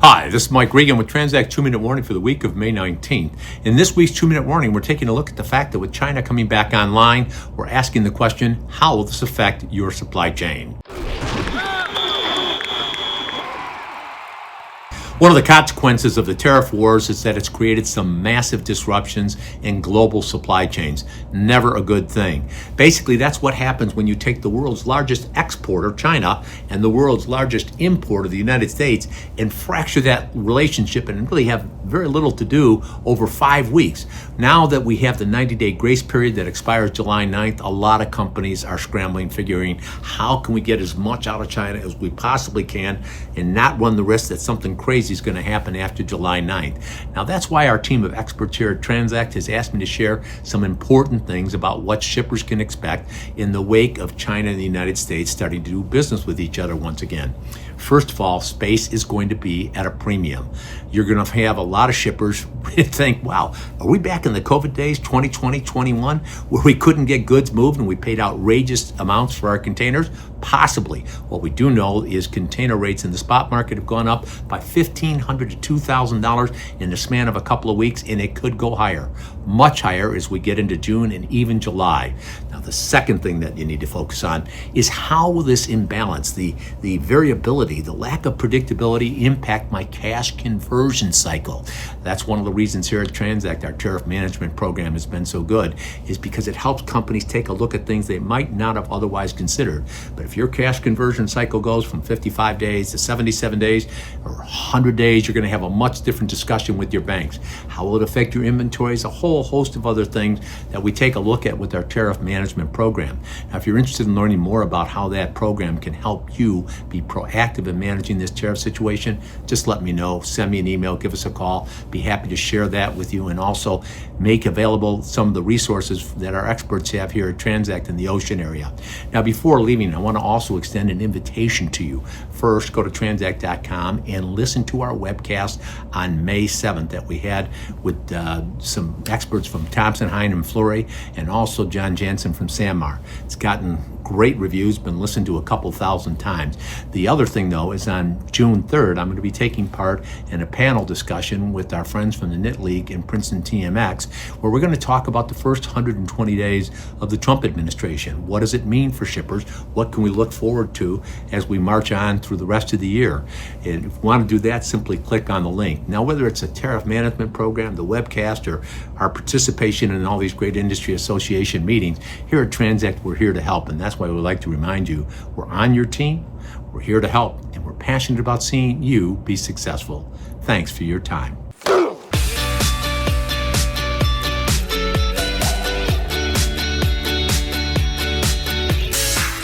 Hi, this is Mike Regan with TranzAct 2-Minute Warning for the week of May 19th. In this week's 2-Minute Warning, we're taking a look at the fact that with China coming back online, we're asking the question, how will this affect your supply chain? One of the consequences of the tariff wars is that it's created some massive disruptions in global supply chains. Never a good thing. Basically, that's what happens when you take the world's largest exporter, China, and the world's largest importer, the United States, and fracture that relationship and really have very little to do over 5 weeks. Now that we have the 90-day grace period that expires July 9th, a lot of companies are scrambling, figuring how can we get as much out of China as we possibly can and not run the risk that something crazy is going to happen after July 9th. Now that's why our team of experts here at TranzAct has asked me to share some important things about what shippers can expect in the wake of China and the United States starting to do business with each other once again. First of all, space is going to be at a premium. You're going to have a lot of shippers think, wow, are we back in the COVID days, 2020, 21, where we couldn't get goods moved and we paid outrageous amounts for our containers? Possibly. What we do know is container rates in the spot market have gone up by $1,500 to $2,000 in the span of a couple of weeks, and it could go higher, much higher as we get into June and even July. Now, the second thing that you need to focus on is how will this imbalance, the variability, the lack of predictability impact my cash conversion cycle. That's one of the reasons here at TranzAct, our tariff management program has been so good, is because it helps companies take a look at things they might not have otherwise considered. But if your cash conversion cycle goes from 55 days to 77 days or 100 days, you're going to have a much different discussion with your banks. How will it affect your inventories? A whole host of other things that we take a look at with our tariff management program. Now, if you're interested in learning more about how that program can help you be proactive in managing this tariff situation, just let me know. Send me an email, give us a call. Be happy to share that with you and also make available some of the resources that our experts have here at TranzAct in the ocean area. Now, before leaving, I want to also extend an invitation to you. First, go to transact.com and listen to our webcast on May 7th that we had with some experts from Thompson, Hine, and Fleury, and also John Jansen from Sanmar. It's gotten great reviews, been listened to a couple thousand times. The other thing, though, is on June 3rd, I'm going to be taking part in a panel discussion with our friends from the Knit League and Princeton TMX, where we're going to talk about the first 120 days of the Trump administration. What does it mean for shippers? What can we look forward to as we march on through the rest of the year? And if you want to do that, simply click on the link. Now, whether it's a tariff management program, the webcast, or our participation in all these great industry association meetings, here at TranzAct, we're here to help, and that's why we like to remind you, we're on your team, we're here to help, and we're passionate about seeing you be successful. Thanks for your time.